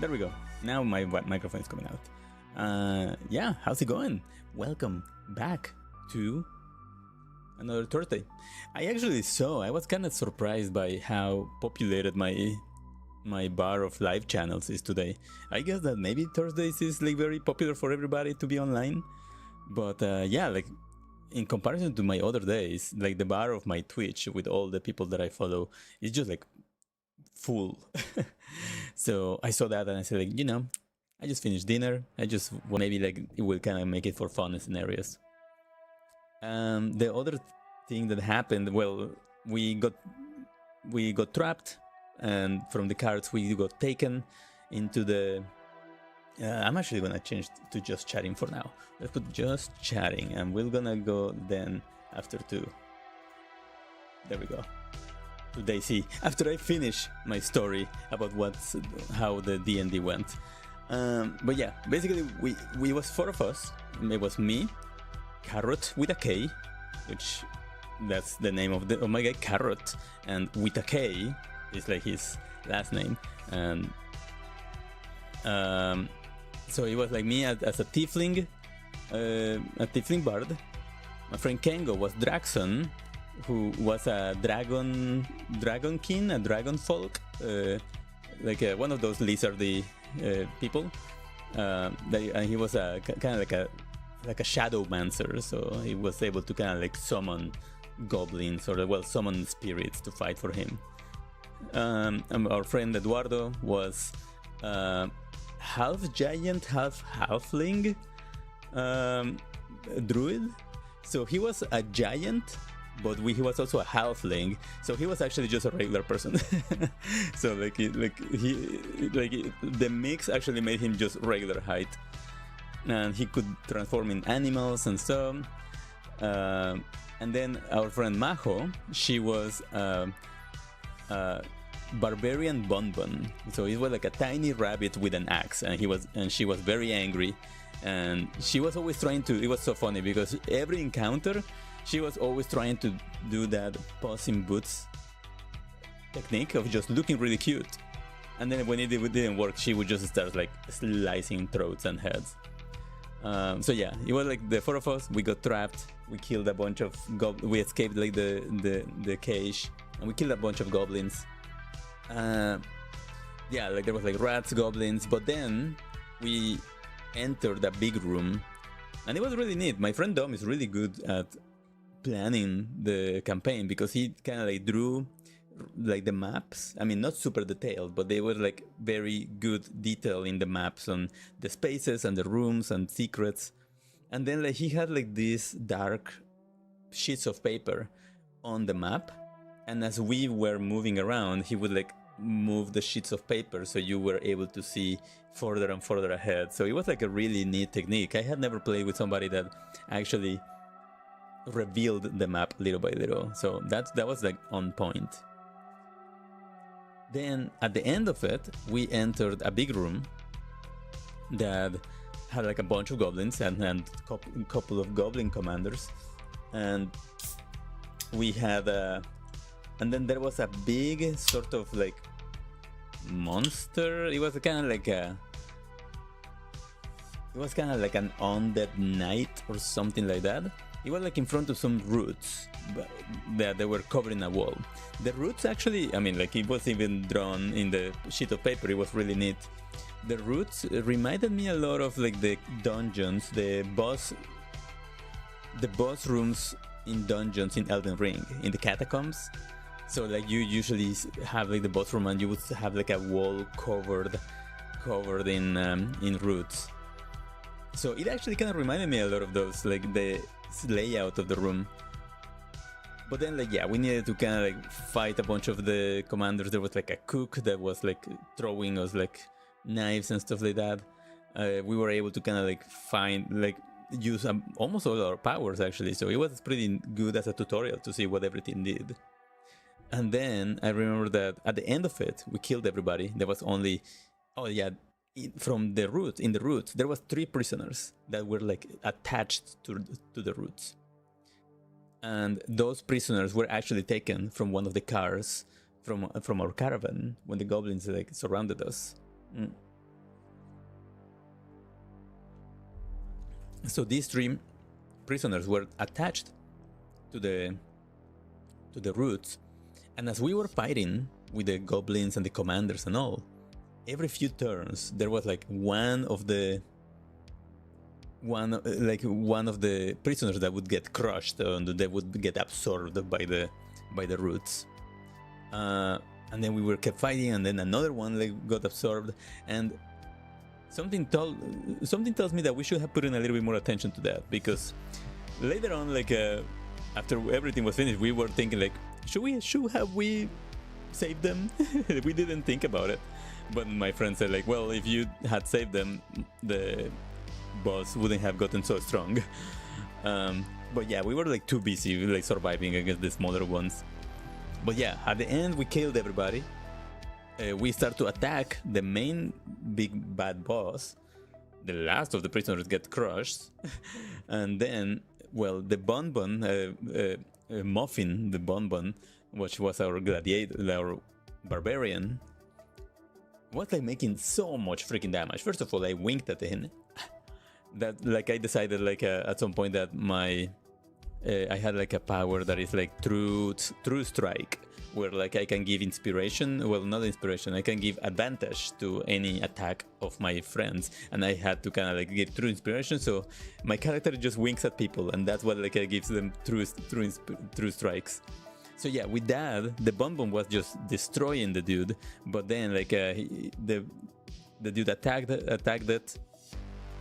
There we go. Now my microphone is coming out. Yeah, how's it going? Welcome back to another Thursday. I was kind of surprised by how populated my bar of live channels is today. I guess that maybe Thursdays is like very popular for everybody to be online. But yeah, like in comparison to my other days, like the bar of my Twitch with all the people that I follow is just like full. So I saw that and I said, like, I just finished dinner. I just maybe like it will kind of make it for fun scenarios. The other thing that happened, well, we got trapped, and from the cards we got taken into the. I'm actually gonna change to just chatting for now. Let's put just chatting, and we're gonna go then after two. There we go. To day C, after I finish my story about how the D&D went. But yeah, basically we was four of us. It was me, Carrot with a K, which that's the name of my guy, Carrot, and with a K is like his last name. And so it was like me as a tiefling bard. My friend Kengo was Draxon, who was a dragon king, a dragon folk, like one of those lizardy people. And he was kind of like a shadow mancer, so he was able to kind of like summon goblins or summon spirits to fight for him. And our friend Eduardo was half giant, half halfling druid. So he was a giant, but he was also a halfling, so he was actually just a regular person. So the mix actually made him just regular height, and he could transform in animals and so. And then our friend Majo, she was barbarian bonbon, so it was like a tiny rabbit with an axe, and she was very angry, and she was always trying to. It was so funny because every encounter, she was always trying to do that Puss in Boots technique of just looking really cute. And then when it didn't work, she would just start like slicing throats and heads. So yeah, it was like the four of us, we got trapped, we killed a bunch of we escaped like the cage, and we killed a bunch of goblins. Yeah, like there was like rats, goblins, but then we entered a big room, and it was really neat. My friend Dom is really good at planning the campaign because he kind of like drew like the maps. I mean, not super detailed, but they were like very good detail in the maps on the spaces and the rooms and secrets. And then like he had like these dark sheets of paper on the map, and as we were moving around, he would like move the sheets of paper so you were able to see further and further ahead. So it was like a really neat technique. I had never played with somebody that actually revealed the map little by little, so that was like on point. Then at the end of it, we entered a big room that had like a bunch of goblins and a couple of goblin commanders, and we had and then there was a big sort of like monster. It was kind of like an undead knight or something like that. It was like in front of some roots that they were covering a wall. The roots actually, I mean, like it was even drawn in the sheet of paper. It was really neat. The roots reminded me a lot of like the dungeons, the boss rooms in dungeons in Elden Ring, in the catacombs. So like you usually have like the boss room, and you would have like a wall covered in roots. So it actually kind of reminded me a lot of those, like the layout of the room. But then like, yeah, we needed to kind of like fight a bunch of the commanders. There was like a cook that was like throwing us like knives and stuff like that. We were able to kind of like use almost all our powers actually, so it was pretty good as a tutorial to see what everything did. And then I remember that at the end of it, we killed everybody. There was only, in the roots, there was 3 prisoners that were like attached to the roots. And those prisoners were actually taken from one of the cars from our caravan when the goblins like surrounded us. So these three prisoners were attached to the roots, and as we were fighting with the goblins and the commanders and all, every few turns there was like one of the prisoners that would get crushed and they would get absorbed by the roots. And then we were kept fighting, and then another one like got absorbed, and something tells me that we should have put in a little bit more attention to that, because later on, like after everything was finished, we were thinking like, should have we saved them? We didn't think about it, but my friend said like, well, if you had saved them, the boss wouldn't have gotten so strong. But yeah, we were like too busy like surviving against the smaller ones. But yeah, at the end we killed everybody. We start to attack the main big bad boss. The last of the prisoners get crushed, and then, well, the Bonbon, Muffin, the Bonbon, which was our gladiator, our barbarian, was like making so much freaking damage. First of all, I winked at him. That like I decided like at some point that my I had like a power that is like true strike, where like I can give inspiration, well, not inspiration, I can give advantage to any attack of my friends, and I had to kind of like give true inspiration, so my character just winks at people, and that's what like gives them true strikes. So yeah, with that, the Bonbon was just destroying the dude, but then like the dude attacked it,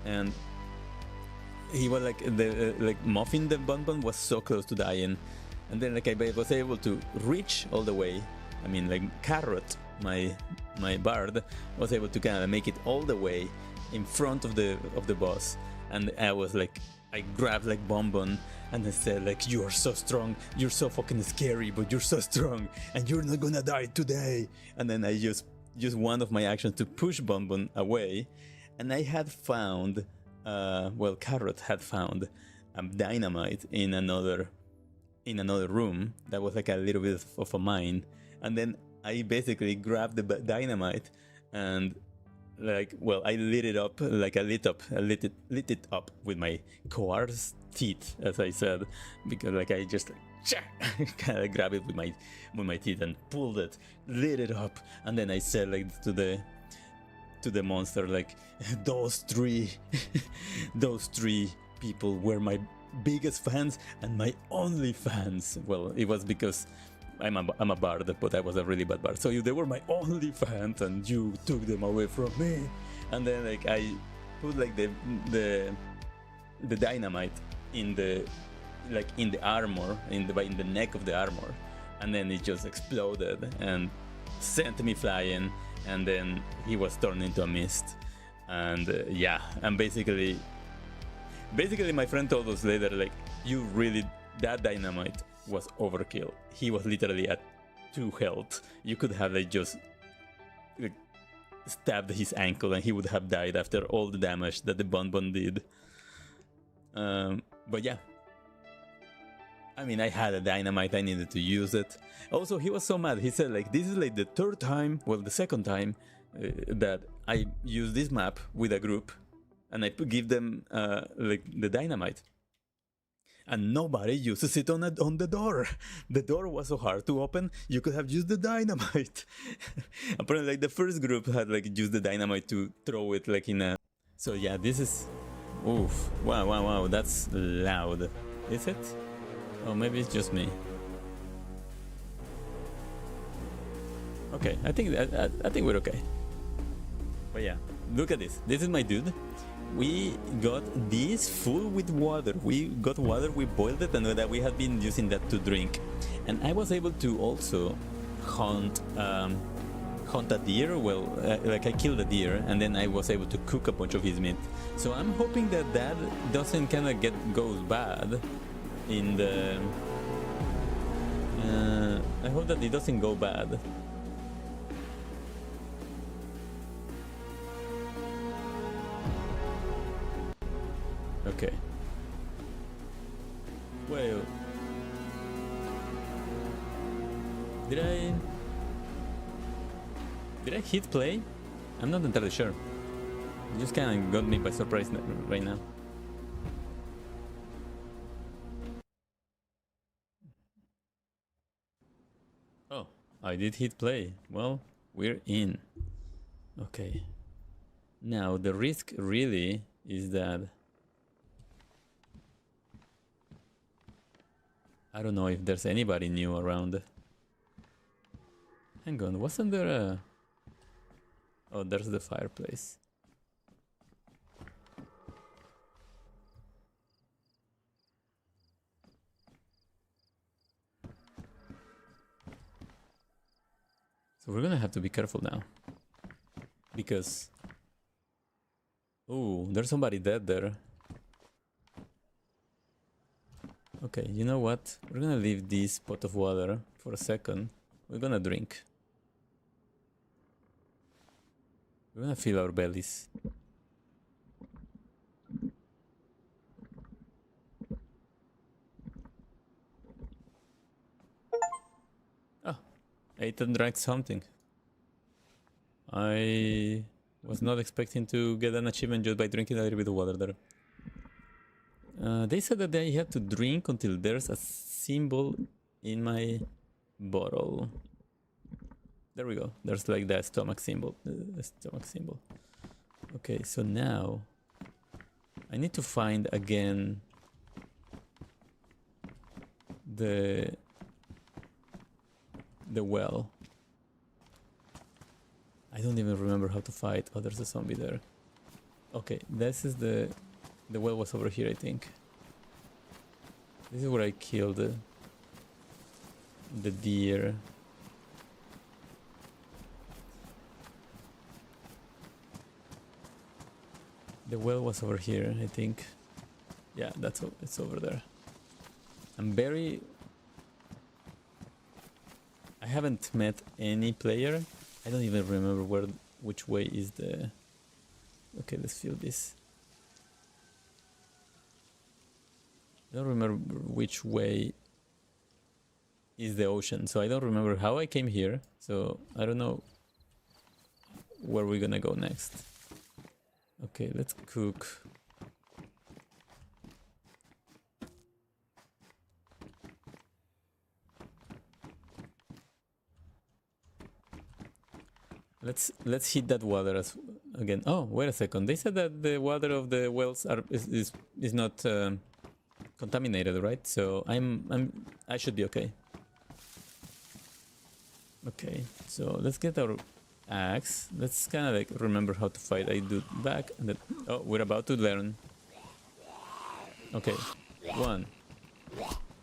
and he was like like Muffin the Bonbon was so close to dying, and then like I was able to reach all the way. I mean, like Carrot, my bard, was able to kind of make it all the way in front of the boss, and I was like, I grabbed like Bonbon and I said like, you are so strong, you're so fucking scary, but you're so strong, and you're not gonna die today. And then I just used one of my actions to push Bonbon away, and I had found. Well, Carrot had found dynamite in another room that was like a little bit of a mine, and then I basically grabbed the dynamite and like, well, I lit it up, like I lit it up with my coarse teeth, as I said, because like I just kind of grabbed it with my teeth and pulled it, lit it up, and then I said like to the monster like, those three people were my biggest fans and my only fans. Well, it was because I'm a bard, but I was a really bad bard, so they were my only fans and you took them away from me. And then like I put like the dynamite in the armor, in the neck of the armor, and then it just exploded and sent me flying, and then he was turned into a mist. And yeah, and basically my friend told us later like, that dynamite was overkill. He was literally at 2 health. You could have like just like, stabbed his ankle and he would have died after all the damage that the Bonbon did. But yeah, I mean, I had a dynamite, I needed to use it. Also, he was so mad. He said like, this is like the second time that I use this map with a group, and I give them like the dynamite, and nobody uses it on the door. The door was so hard to open, you could have used the dynamite. Apparently like the first group had like used the dynamite to throw it like in a... So yeah, this is... Oof. Wow, that's loud. Is it? Oh, maybe it's just me. Okay, I think we're okay. But yeah, look at this. This is my dude. We got this full with water. We got water, we boiled it, and that we had been using that to drink. And I was able to also hunt a deer. Well, like I killed a deer, and then I was able to cook a bunch of his meat. So I'm hoping that doesn't kind of goes bad in the... I hope that it doesn't go bad. Okay. Well, did I hit play? I'm not entirely sure. It just kind of got me by surprise right now. I did hit play. Well, we're in. Okay. Now, the risk really is that I don't know if there's anybody new around. Hang on, wasn't there a... Oh, there's the fireplace. So we're gonna have to be careful now. Because... Oh, there's somebody dead there. Okay, you know what? We're gonna leave this pot of water for a second. We're gonna drink. We're gonna fill our bellies. Oh, ate and drank something. I was not expecting to get an achievement just by drinking a little bit of water there. They said that I had to drink until there's a symbol in my bottle. There we go. There's like that stomach symbol. Okay, so now I need to find again the well. I don't even remember how to fight. Oh, there's a zombie there. Okay, this is the well was over here, I think. This is where I killed the deer. The well was over here, I think. Yeah, it's over there. I haven't met any player. I don't even remember which way is the... Okay, let's fill this. I don't remember which way is the ocean, so I don't remember how I came here, so I don't know where we're gonna go next. Okay, let's cook. Let's heat that water again. Oh, wait a second. They said that the water of the wells is not contaminated, right? So I should be okay. Okay, so let's get our axe. Let's kind of like remember how to fight. I do back and then... Oh, we're about to learn. Okay, 1,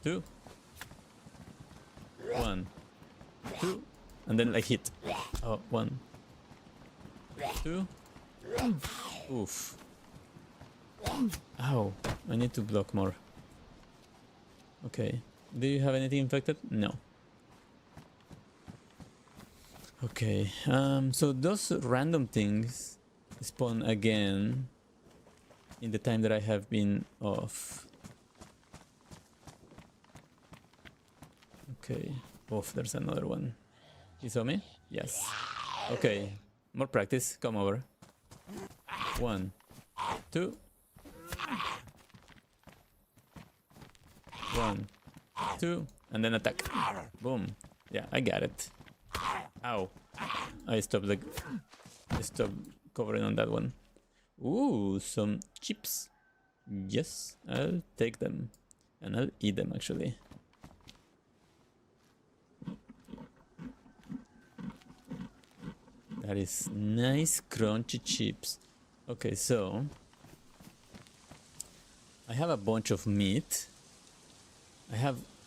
2, 1, 2, and then I hit. Oh, 1, 2. Oof. Ow, I need to block more. Okay, do you have anything infected? No. Okay, so those random things spawn again in the time that I have been off. Okay, there's another one. You saw me? Yes. Okay, more practice, come over. 1, 2. 1, 2, and then attack. Boom. Yeah, I got it. Ow. I stopped covering on that one. Ooh, some chips. Yes, I'll take them. And I'll eat them actually. That is nice crunchy chips. Okay, so I have a bunch of meat.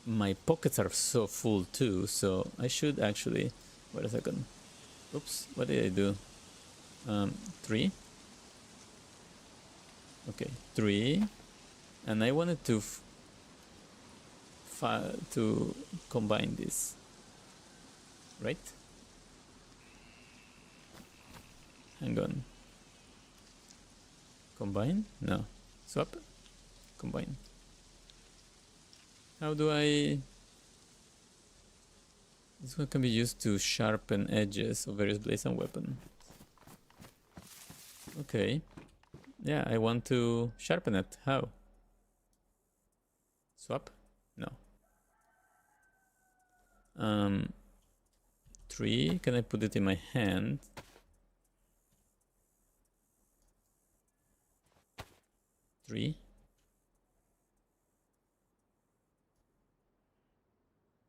My pockets are so full too, so I should actually... Wait a second. Oops, what did I do? 3. Okay, 3. And I wanted to combine this, right? Hang on. Combine? No. Swap? Combine. How do I... This one can be used to sharpen edges of various blades and weapons. Okay. Yeah, I want to sharpen it. How? Swap? No. 3. Can I put it in my hand? Three.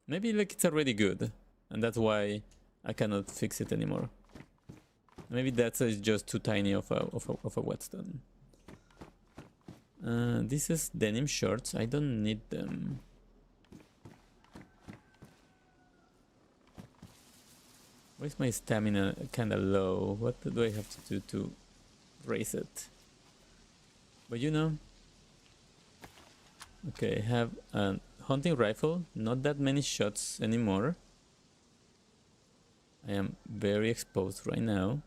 Maybe like it's already good, and that's why I cannot fix it anymore. Maybe that's just too tiny of a whetstone. This is denim shorts. I don't need them. Why is my stamina kind of low? What do I have to do to raise it? But you know. Okay, I have a hunting rifle. Not that many shots anymore. I am very exposed right now.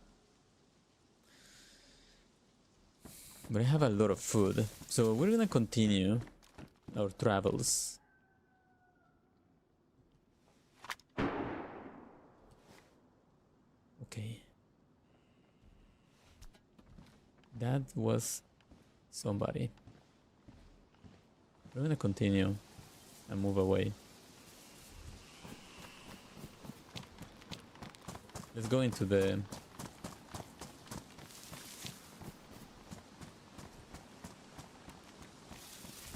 But I have a lot of food. So we're gonna continue our travels. Okay. That was somebody. We're gonna continue and move away. Let's go into the...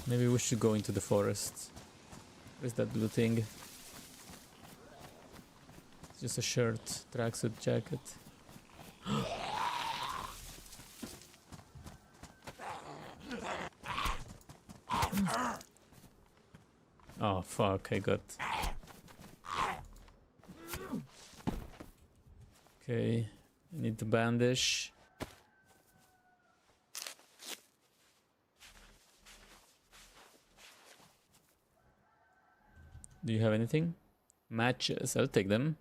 Maybe we should go into the forest. Where's that blue thing? It's just a shirt, tracksuit jacket. Oh fuck, I got... Okay, I need to bandage. Do you have anything? Matches, I'll take them.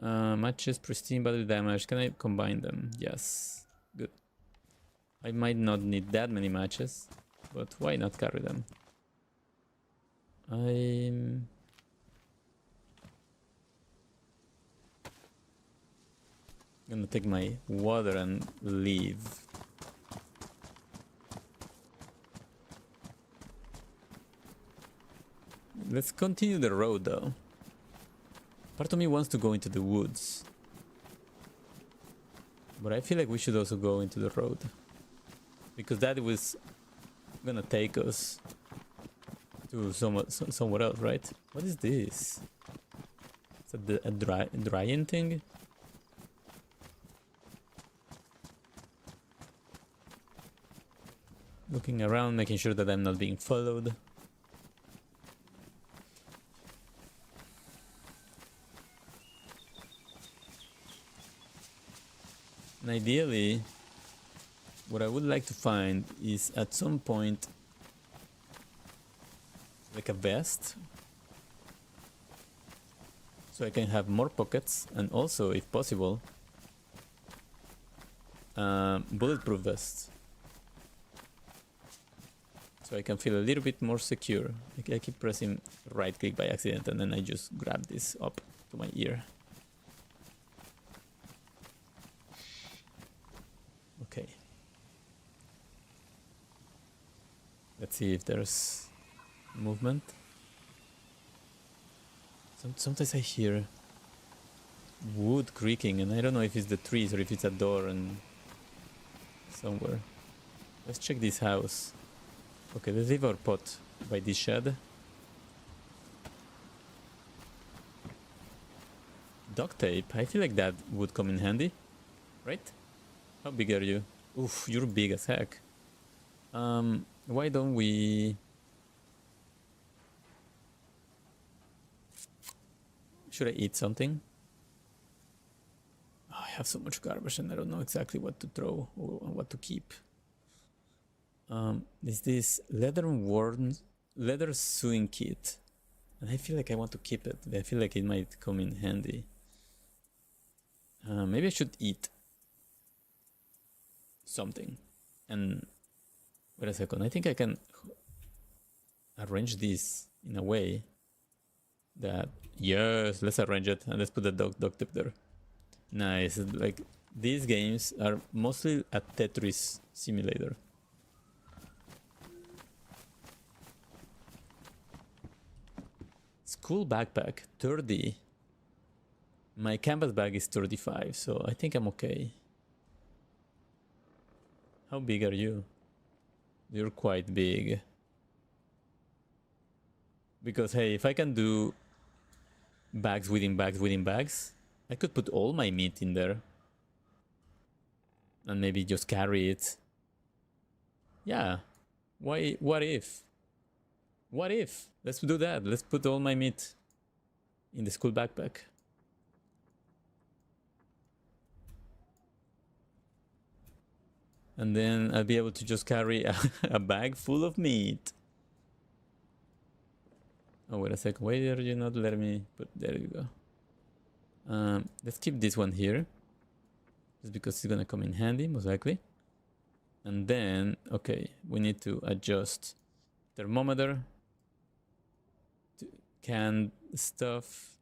Matches, pristine body damage. Can I combine them? Yes, good. I might not need that many matches, but why not carry them? I'm gonna take my water and leave. Let's continue the road though. Part of me wants to go into the woods, but I feel like we should also go into the road, because that was gonna take us to somewhere else, right? What is this? Is that a drying thing? Looking around, making sure that I'm not being followed. And ideally, what I would like to find is at some point like a vest, so I can have more pockets, and also, if possible, bulletproof vest, so I can feel a little bit more secure. I keep pressing right click by accident, and then I just grab this up to my ear. Okay. Let's see if there's movement. Sometimes I hear wood creaking, and I don't know if it's the trees or if it's a door and somewhere. Let's check this house. Okay, let's leave our pot by this shed. Duct tape. I feel like that would come in handy, right? How big are you? Oof, you're big as heck. Why don't we... Should I eat something? Oh, I have so much garbage and I don't know exactly what to throw or what to keep. Is this leather sewing kit? And I feel like I want to keep it. I feel like it might come in handy. Maybe I should eat something. And wait a second, I think I can arrange this in a way that... Yes, let's arrange it and let's put the dog tip there. Nice. Like, these games are mostly a Tetris simulator. School backpack, 30. My canvas bag is 35, so I think I'm okay. How big are you? You're quite big. Because hey, if I can do bags within bags within bags, I could put all my meat in there. And maybe just carry it. Yeah. Why? What if? What if? Let's do that. Let's put all my meat in the school backpack. And then I'll be able to just carry a bag full of meat. Oh, wait a second. Why did you not let me put... There you go. Let's keep this one here. Just because it's gonna come in handy, most likely. And then, okay, we need to adjust thermometer, canned stuff,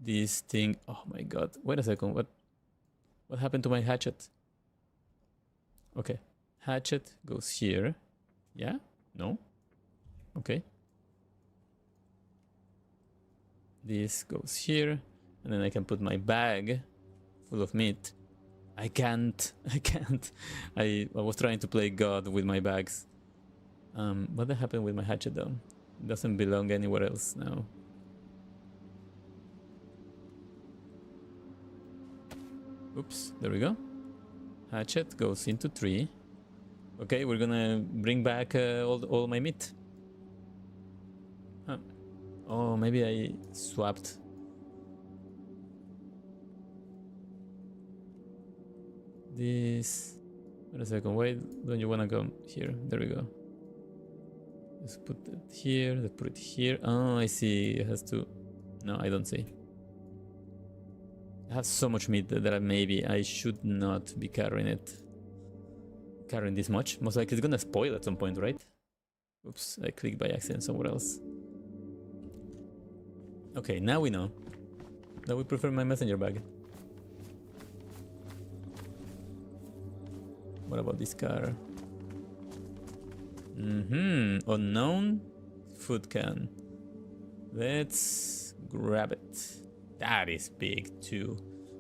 this thing. Oh my god, wait a second, what happened to my hatchet? Okay, hatchet goes here. Yeah? No? Okay. This goes here, and then I can put my bag full of meat. I can't. I was trying to play God with my bags. What happened with my hatchet though? It doesn't belong anywhere else now. Oops, there we go. Hatchet goes into 3. Okay, we're gonna bring back all my meat. Huh. Oh, maybe I swapped. This. Wait a second. Why don't you wanna go here? There we go. Let's put it here. Let's put it here. Oh, I see. It has to. No, I don't see. I have so much meat that maybe I should not be carrying it. Carrying this much. Most likely it's gonna spoil at some point, right? Oops, I clicked by accident somewhere else. Okay, now we know. Now we prefer my messenger bag. What about this car? Unknown food can. Let's grab it. That is big too.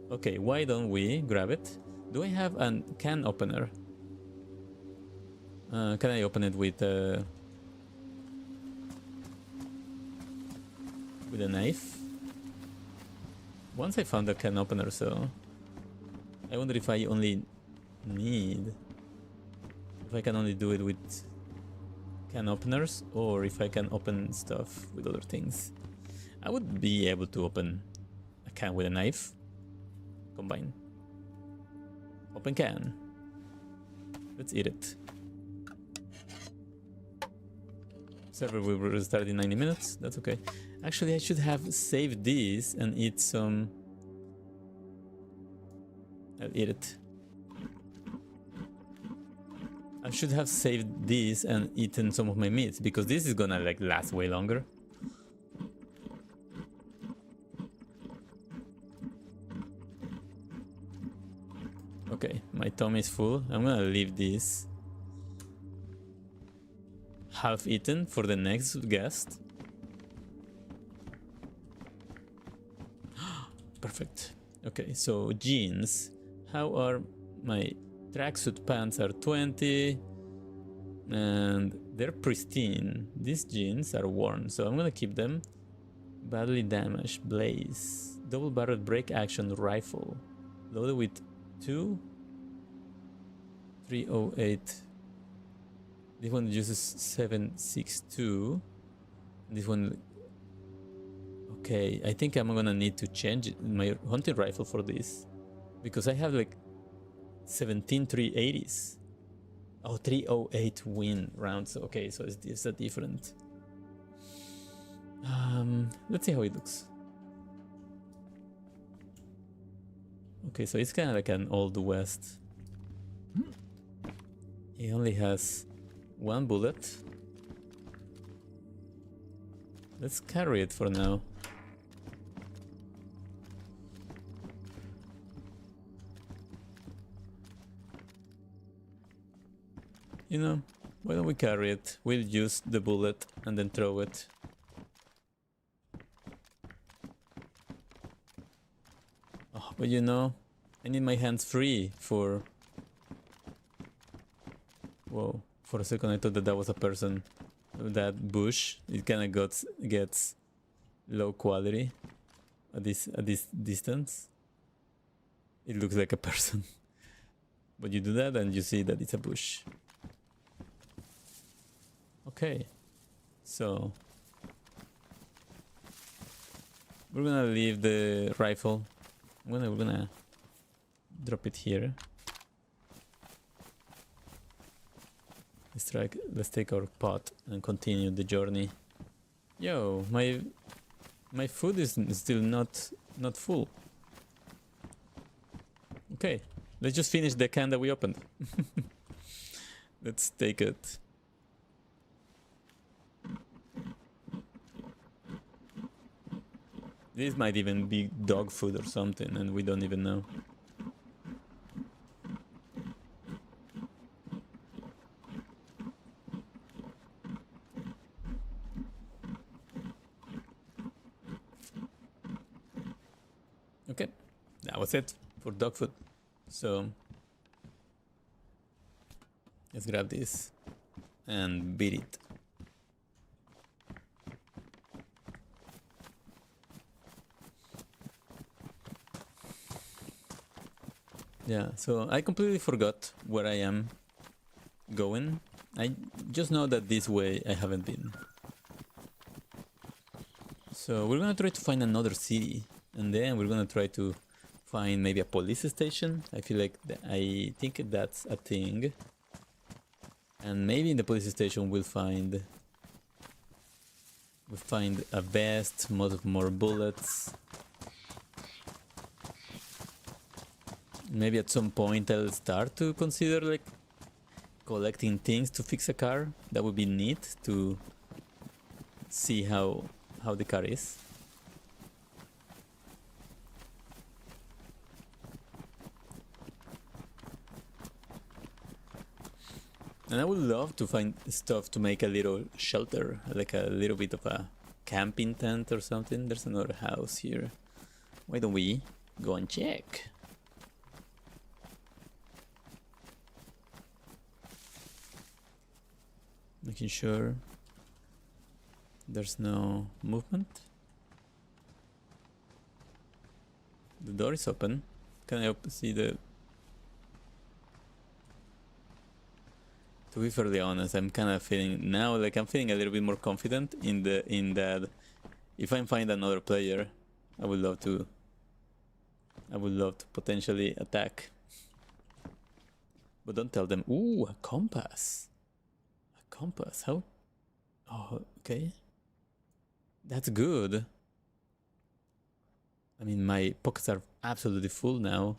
Okay, why don't we grab it? Do I have a can opener? Can I open it with a knife? Once I found a can opener, so I wonder if I only need, if I can only do it with can openers, or if I can open stuff with other things. I would be able to open a can with a knife. Combine. Open can. Let's eat it. Server will restart in 90 minutes. That's okay. Actually, I should have saved this and eat some. I'll eat it. I should have saved this and eaten some of my meat, because this is gonna like last way longer. Okay, my tummy is full. I'm gonna leave this half eaten for the next guest. Perfect. Okay, so jeans. How are my tracksuit pants? Are 20 and they're pristine. These jeans are worn, so I'm gonna keep them. Badly damaged blaze. Double barrel break action rifle. Loaded with 308. This one uses 7.62. This one. Okay, I think I'm gonna need to change my hunting rifle for this, because I have like 17 380s. Oh, 308 win rounds. Okay, so it's a different. Let's see how it looks. Okay, so it's kind of like an old west. He only has 1 bullet. Let's carry it for now. You know, why don't we carry it? We'll use the bullet and then throw it. But you know, I need my hands free for... Whoa, for a second I thought that was a person. That bush, it kind of gets low quality at this distance. It looks like a person. But you do that and you see that it's a bush. Okay, so we're gonna leave the rifle. We're gonna drop it here. Let's take our pot and continue the journey. Yo, my food is still not full. Okay, let's just finish the can that we opened. Let's take it. This might even be dog food or something, and we don't even know. Okay, that was it for dog food. So let's grab this and beat it. Yeah, so I completely forgot where I am going. I just know that this way I haven't been. So we're gonna try to find another city, and then we're gonna try to find maybe a police station. I feel like I think that's a thing. And maybe in the police station we'll find a vest, more bullets. Maybe at some point I'll start to consider like collecting things to fix a car. That would be neat to see how the car is. And I would love to find stuff to make a little shelter, like a little bit of a camping tent or something. There's another house here. Why don't we go and check? Making sure there's no movement. The door is open. Can I see the... To be fairly honest, I'm kind of feeling now like I'm feeling a little bit more confident in that if I find another player, I would love to potentially attack. But don't tell them. Ooh, a compass. A compass. How? Oh, okay. That's good. I mean, my pockets are absolutely full now.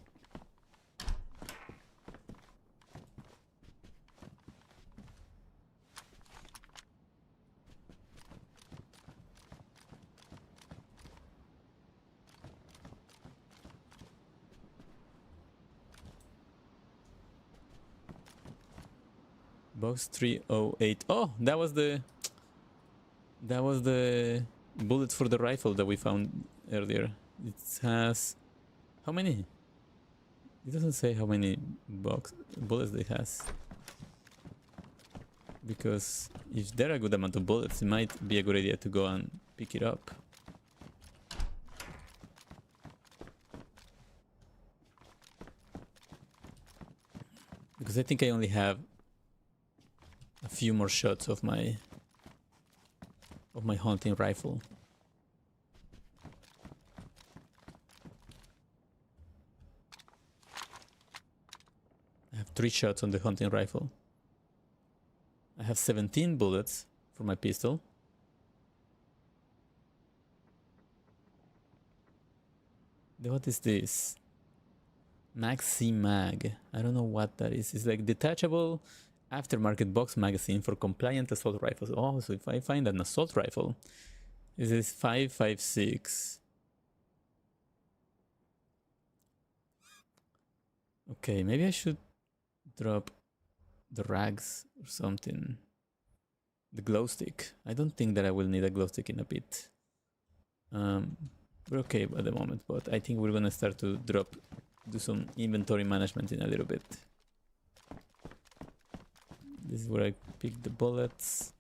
Box 308. Oh, that was the bullet for the rifle that we found earlier. It has how many? It doesn't say how many bullets it has. Because if there are a good amount of bullets, it might be a good idea to go and pick it up. Because I think I only have a few more shots of my hunting rifle. I have 3 shots on the hunting rifle. I have 17 bullets for my pistol. What is this? Maxi Mag. I don't know what that is. It's like detachable aftermarket box magazine for compliant assault rifles. Oh, so if I find an assault rifle, this is 5.56. Okay, maybe I should drop the rags or something. The glow stick. I don't think that I will need a glow stick in a bit. We're okay at the moment, but I think we're gonna start to do some inventory management in a little bit. This is where I pick the bullets.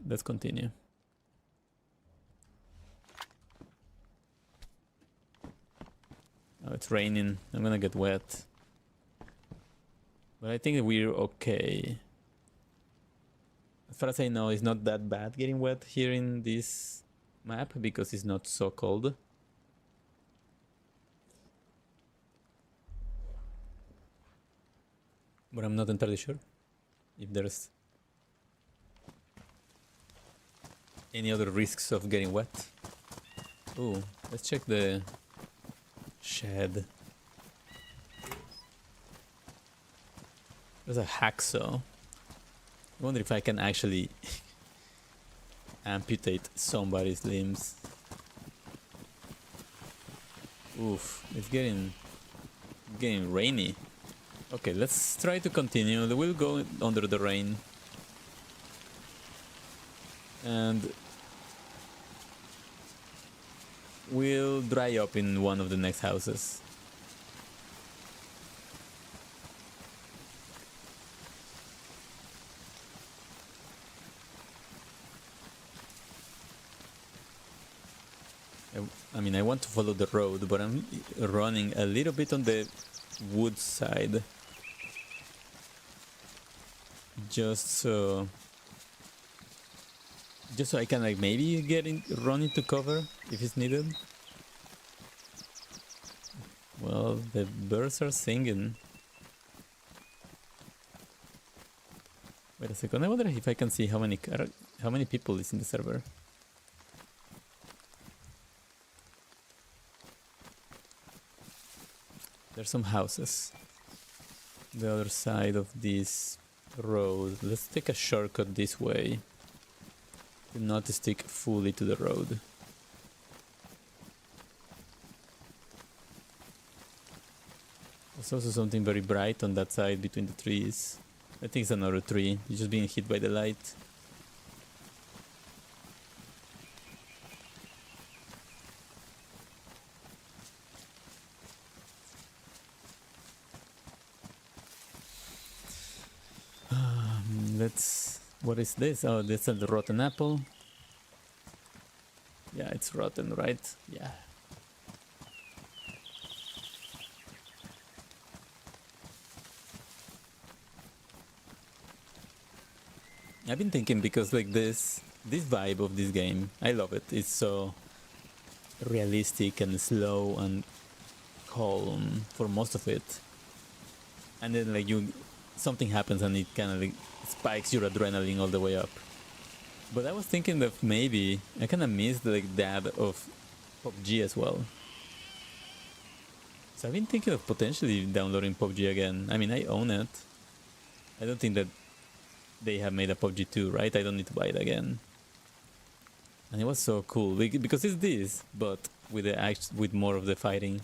Let's continue. Oh, it's raining. I'm gonna get wet. But I think we're okay. As far as I know, it's not that bad getting wet here in this map because it's not so cold. But I'm not entirely sure if there's any other risks of getting wet. Oh, let's check the shed. There's a hacksaw. I wonder if I can actually amputate somebody's limbs. Oof, it's getting rainy. Okay, let's try to continue. We'll go under the rain. And we'll dry up in one of the next houses. I mean, I want to follow the road, but I'm running a little bit on the wood side. Just so I can like maybe run into cover if it's needed. Well, the birds are singing. Wait a second, I wonder if I can see how many people is in the server. There's some houses. The other side of this road. Let's take a shortcut this way. Not to stick fully to the road. There's also something very bright on that side between the trees. I think it's another tree. It's just being hit by the light. What is this? Oh, this is the rotten apple. Yeah, it's rotten, right? Yeah. I've been thinking because like this vibe of this game, I love it. It's so realistic and slow and calm for most of it. And then like something happens and it kind of like spikes your adrenaline all the way up. But I was thinking that maybe I kind of missed like that of PUBG as well. So I've been thinking of potentially downloading PUBG again. I mean, I own it. I don't think that they have made a PUBG 2, right? I don't need to buy it again. And it was so cool because it's this, but with more of the fighting.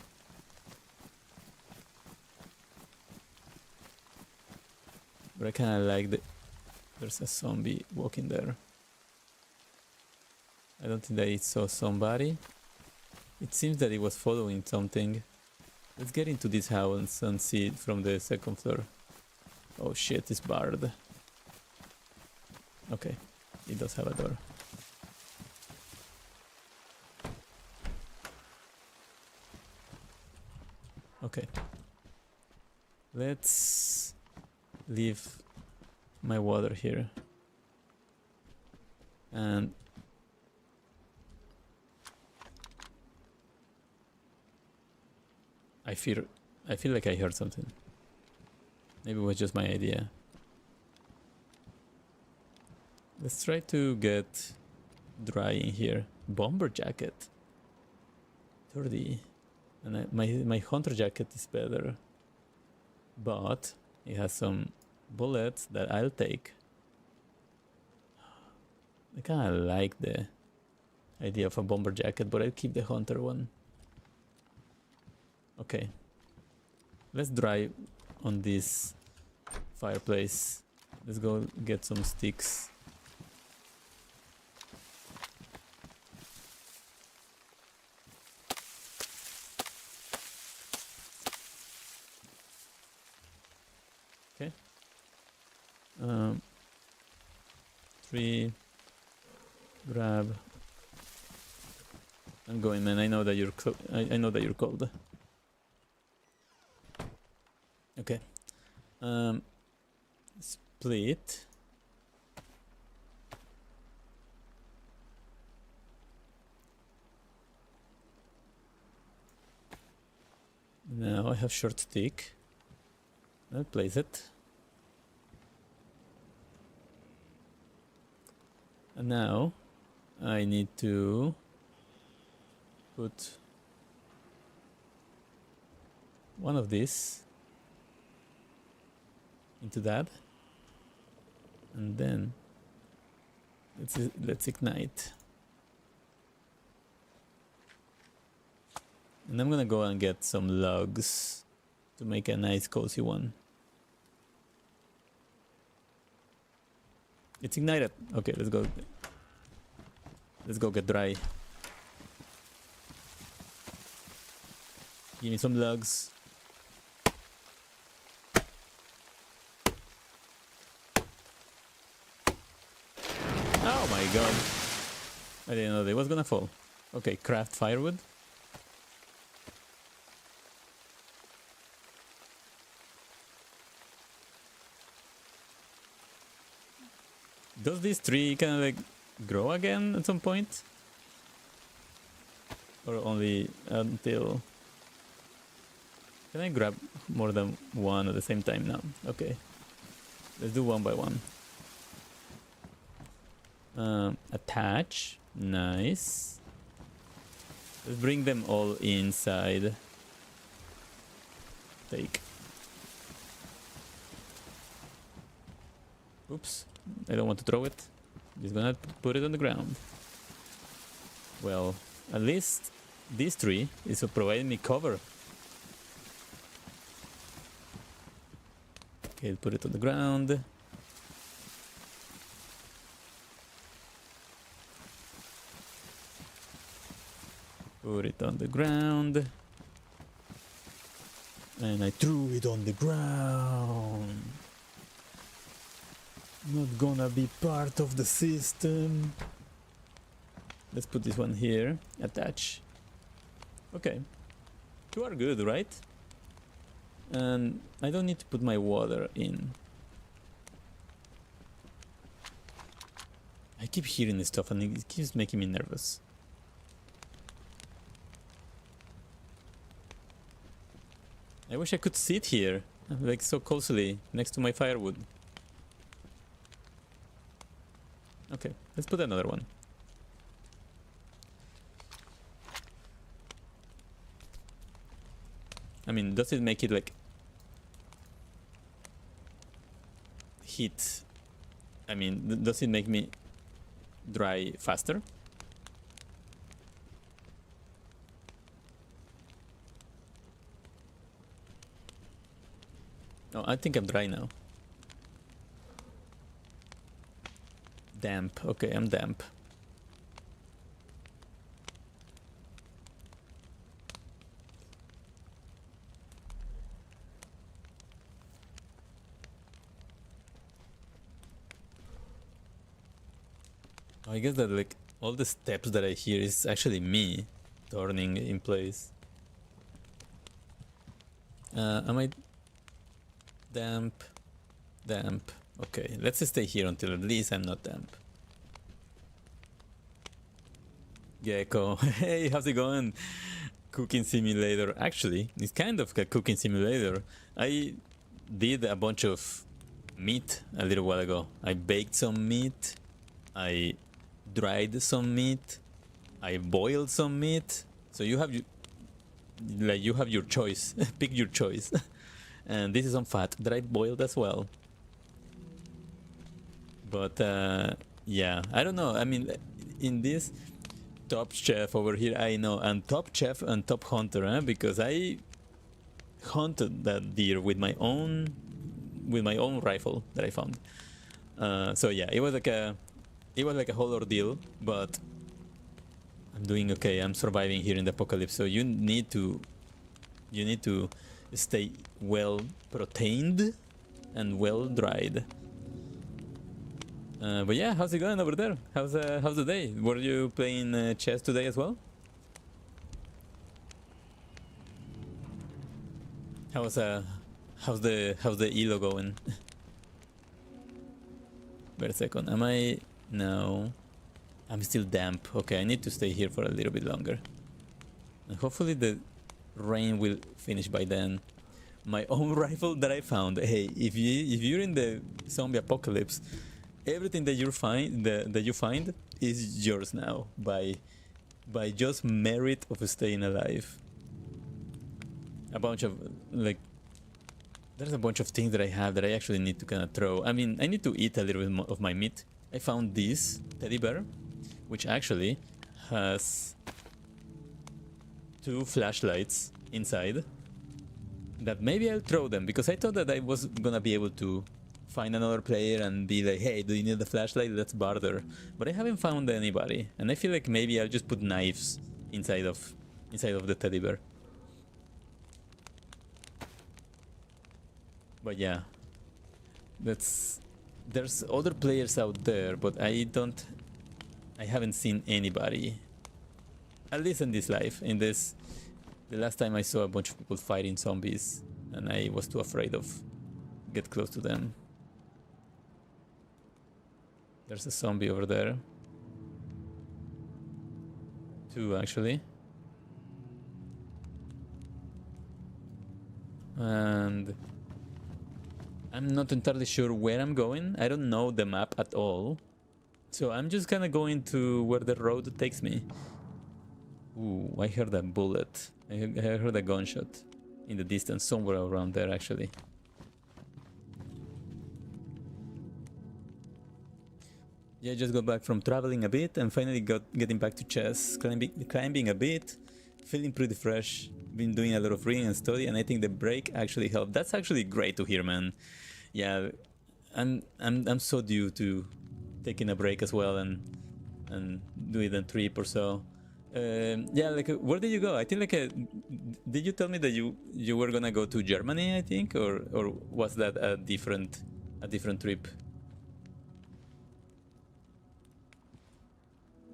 But I kind of like there's a zombie walking there. I don't think that it saw somebody. It seems that it was following something. Let's get into this house and see it from the second floor. Oh shit, it's barred. Okay, it does have a door. Okay. Let's leave my water here. And I feel like I heard something. Maybe it was just my idea. Let's try to get dry in here. Bomber jacket. 30. And my hunter jacket is better. But it has some bullets that I'll take. I kind of like the idea of a bomber jacket, but I'll keep the hunter one. Okay. Let's dry on this fireplace. Let's go get some sticks. Okay. 3. Grab. I'm going, man. I know that you're I know that you're cold. Okay. Split. Now I have short stick. I'll place it. And now I need to put one of these into that, and then let's ignite. And I'm gonna go and get some logs to make a nice cozy one. It's ignited. Okay, let's go. Let's go get dry. Give me some logs. Oh my god. I didn't know they was gonna fall. Okay, craft firewood. Does this tree kind of like grow again at some point? Or only until... Can I grab more than one at the same time now? Okay. Let's do one by one. Attach. Nice. Let's bring them all inside. Take. Oops. I don't want to throw it. Just gonna put it on the ground. Well, at least this tree is providing me cover. Okay, put it on the ground. Put it on the ground. And I threw it on the ground. Not gonna be part of the system. Let's put this one here. Attach. Okay. 2 are good, right? And I don't need to put my water in. I keep hearing this stuff and it keeps making me nervous. I wish I could sit here, like so cozily, next to my firewood. Okay, let's put another one. I mean, does it make it like heat? I mean, does it make me dry faster? Oh, I think I'm dry now. Damp. Okay, I'm damp. I guess that like all the steps that I hear is actually me turning in place. Am I damp? Damp. Okay, let's stay here until at least I'm not damp. Gecko, hey, how's it going? Cooking simulator. Actually, it's kind of a cooking simulator. I did a bunch of meat a little while ago. I baked some meat. I dried some meat. I boiled some meat. So you have your choice. Pick your choice. And this is on fat, dried boiled as well. But yeah, I don't know. I mean, in this Top Chef over here, I know, and Top Chef and Top Hunter, because I hunted that deer with my own rifle that I found. So yeah, it was like a whole ordeal, but I'm doing okay. I'm surviving here in the apocalypse. So you need to stay well proteined and well dried. But yeah, how's it going over there? How's the day? Were you playing chess today as well? How's how's the elo going? Wait a second. Am I? No. I'm still damp. Okay, I need to stay here for a little bit longer. And hopefully the rain will finish by then. My own rifle that I found. Hey, if you're in the zombie apocalypse, everything that you find is yours now by just merit of staying alive. A bunch of like there's a bunch of things that I have that I actually need to kind of throw. I mean, I need to eat a little bit of my meat. I found this teddy bear, which actually has 2 flashlights inside. That maybe I'll throw them because I thought that I was gonna be able to find another player and be like, hey, do you need a flashlight? Let's barter. But I haven't found anybody, and I feel like maybe I'll just put knives inside of the teddy bear. But yeah, there's other players out there, but I haven't seen anybody, at least in this life. The last time I saw a bunch of people fighting zombies, and I was too afraid of get close to them. There's a zombie over there. 2 actually. And I'm not entirely sure where I'm going. I don't know the map at all. So I'm just kind of going to where the road takes me. Ooh, I heard a bullet. I heard a gunshot in the distance, somewhere around there actually. Yeah, just got back from traveling a bit and finally getting back to chess, climbing a bit, feeling pretty fresh. Been doing a lot of reading and study, and I think the break actually helped. That's actually great to hear, man. Yeah, I'm so due to taking a break as well and doing a trip or so. Yeah, like where did you go? I think like did you tell me that you were gonna go to Germany? I think, or was that a different trip,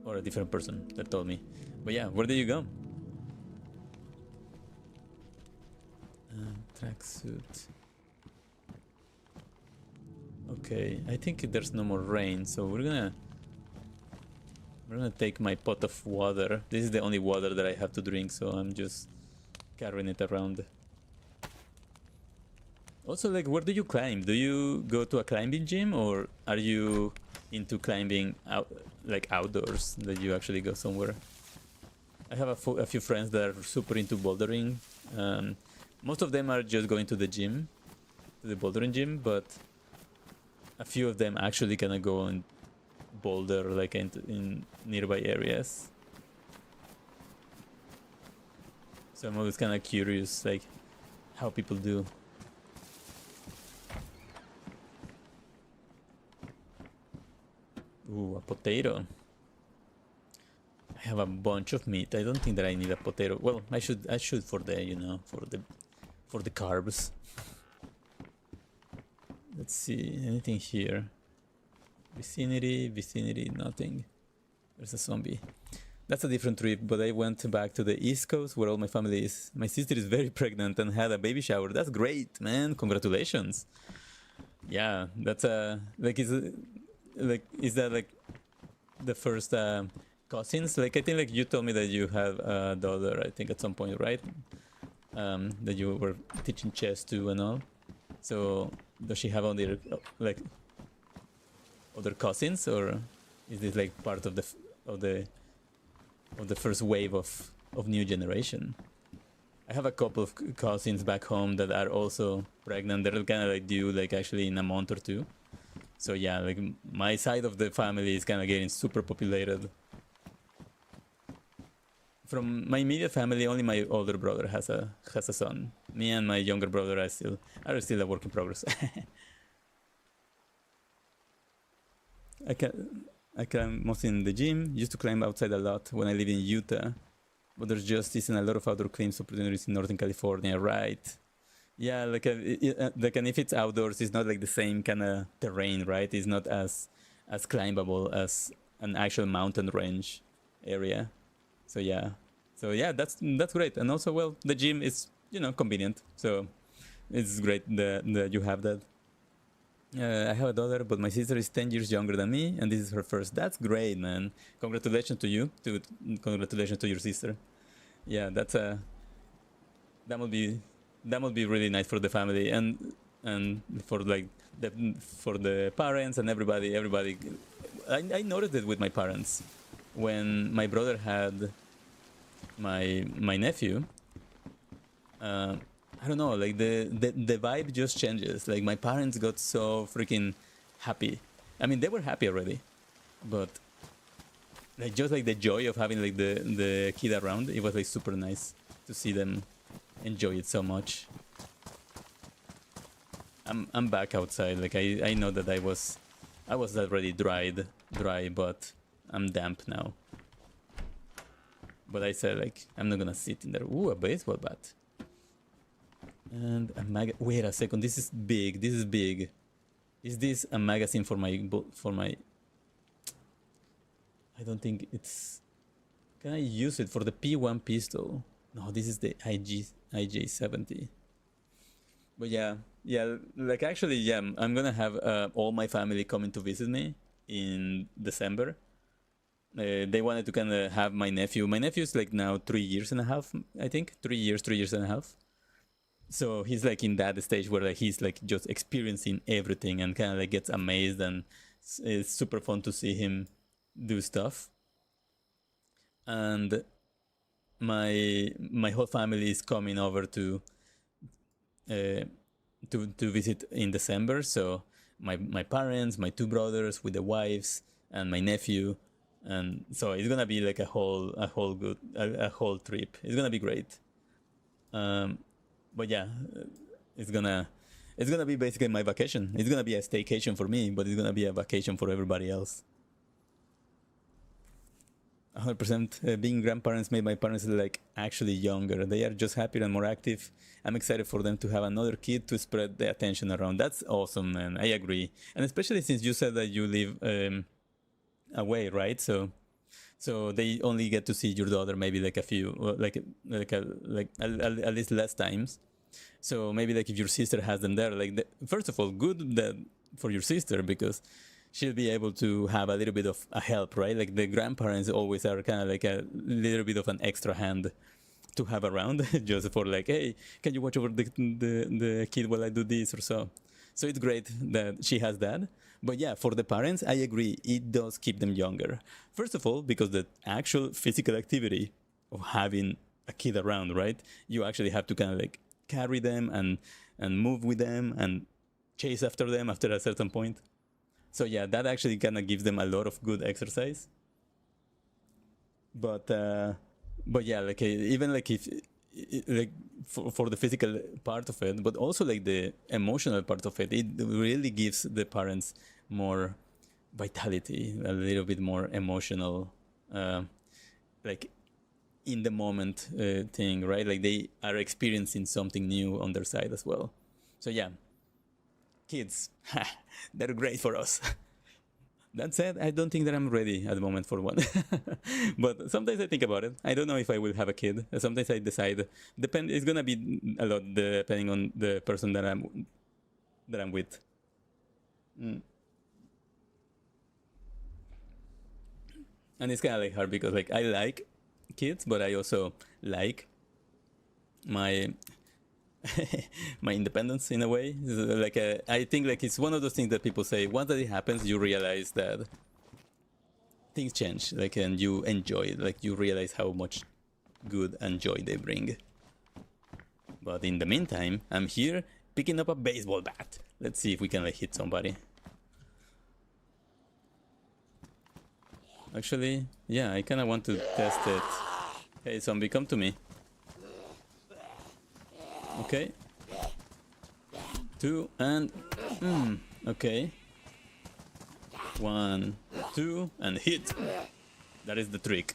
or a different person that told me? But yeah, where did you go? Tracksuit. Okay, I think there's no more rain, so we're gonna take my pot of water. This is the only water that I have to drink, so I'm just carrying it around. Also, like, where do you climb? Do you go to a climbing gym, or are you into climbing outdoors, that you actually go somewhere? I have a few friends that are super into bouldering. Most of them are just going to the gym, to the bouldering gym, but a few of them actually kind of go and boulder like in nearby areas. So I'm always kind of curious, like, how people do. Ooh, a potato. I have a bunch of meat. I don't think that I need a potato. Well, I should for the, you know, for the carbs. Let's see, anything here? Vicinity, nothing. There's a zombie. That's a different trip, but I went back to the East Coast where all my family is. My sister is very pregnant and had a baby shower. That's great, man. Congratulations. Yeah, that's is that like the first cousins? Like, I think like you told me that you have a daughter, I think at some point, right? That you were teaching chess to and all. So does she have other like other cousins, or is this like part of the first wave of new generation? I have a couple of cousins back home that are also pregnant. They're kind of like due like actually in a month or two. So yeah, like my side of the family is kind of getting super populated. From my immediate family, only my older brother has a son. Me and my younger brother are still a work in progress. I climb mostly in the gym. Used to climb outside a lot when I lived in Utah, but there's just isn't a lot of outdoor climbs opportunities in Northern California, right? Yeah, like and if it's outdoors, it's not like the same kind of terrain, right? It's not as climbable as an actual mountain range area. So yeah, that's great. And also, well, the gym is convenient, so it's great that you have that. I have a daughter, but my sister is 10 years younger than me, and this is her first. That's great, man. Congratulations to you. Congratulations to your sister. Yeah, that would be that would be really nice for the family and for like for the parents and everybody. Everybody, I noticed it with my parents when my brother had my nephew. Uh, I don't know, like the vibe just changes. Like my parents got so freaking happy. I mean, they were happy already, but like just like the joy of having like the kid around, it was like super nice to see them enjoy it so much. I'm back outside. Like I know that I was already dry, but I'm damp now. But I said like I'm not gonna sit in there. Ooh, a baseball bat. And a wait a second, this is big. This is big. Is this a magazine for my I don't think it's. Can I use it for the P1 pistol? No, this is the IJ70. But yeah, like actually, yeah, I'm gonna have all my family coming to visit me in December. They wanted to kind of have my nephew. My nephew is like now 3 years and a half, I think. 3 years, 3 years and a half. So he's like in that stage where like he's like just experiencing everything and kind of like gets amazed, and it's super fun to see him do stuff. And my whole family is coming over uh, to visit in December. So my parents, my two brothers with the wives, and my nephew, and so it's gonna be like a whole trip. It's gonna be great. Um, but yeah, it's gonna it's gonna be basically my vacation. It's gonna be a staycation for me, but it's gonna be a vacation for everybody else. 100%. Being grandparents made my parents like actually younger. They are just happier and more active. I'm excited for them to have another kid to spread the attention around. That's awesome, man. I agree, and especially since you said that you live away, right? So they only get to see your daughter maybe like a few, like at least less times. So maybe like if your sister has them there, like first of all, good that for your sister because she'll be able to have a little bit of a help, right? Like the grandparents always are kind of like a little bit of an extra hand to have around, just for like, hey, can you watch over the kid while I do this or so? So it's great that she has that. But yeah, for the parents, I agree, it does keep them younger. First of all, because the actual physical activity of having a kid around, right? You actually have to kind of like carry them and move with them and chase after them after a certain point. So yeah, that actually kind of gives them a lot of good exercise. But but yeah, like even like if like for the physical part of it, but also like the emotional part of it, it really gives the parents more vitality, a little bit more emotional, uh, like in the moment thing, right? Like they are experiencing something new on their side as well. So yeah, kids, they're great for us. That said, I don't think that I'm ready at the moment for one. But sometimes I think about it. I don't know if I will have a kid. Sometimes I decide. It's gonna be a lot depending on the person that I'm with. Mm. And it's kind of like hard because like I like kids, but I also like my my independence in a way. Like I think like it's one of those things that people say once that it happens, you realize that things change, like, and you enjoy it. Like you realize how much good and joy they bring. But in the meantime, I'm here picking up a baseball bat. Let's see if we can like hit somebody. Actually, yeah, I kind of want to test it. Hey, zombie, come to me. Okay. Two and okay. 1, 2 and hit. That is the trick.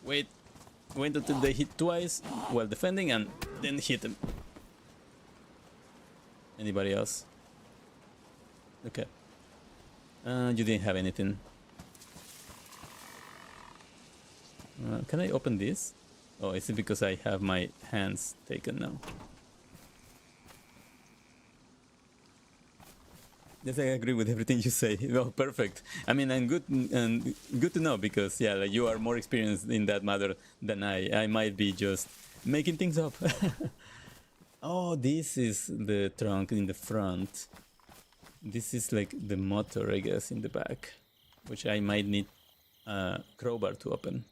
Wait until they hit twice while defending and then hit them. Anybody else? Okay. You didn't have anything. Can I open this? Oh, is it because I have my hands taken now? Yes, I agree with everything you say. Well, perfect. I mean, and good to know because yeah, like you are more experienced in that matter than I. I might be just making things up. Oh, this is the trunk in the front. This is like the motor, I guess, in the back, which I might need a crowbar to open.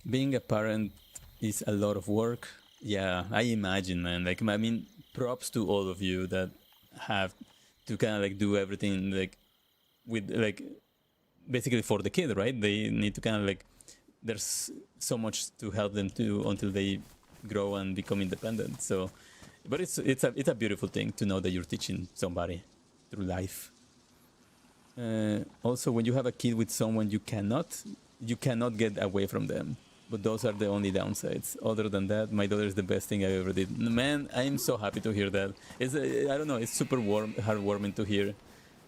Being a parent is a lot of work. Yeah, I imagine, man. Like, I mean, props to all of you that have to kind of like do everything like with like basically for the kid, right? They need to kind of like there's so much to help them to until they grow and become independent. So, but it's a beautiful thing to know that you're teaching somebody through life. Also, when you have a kid with someone you cannot get away from them. But those are the only downsides. Other than that, my daughter is the best thing I ever did. Man, I'm so happy to hear that. I don't know, it's super heartwarming to hear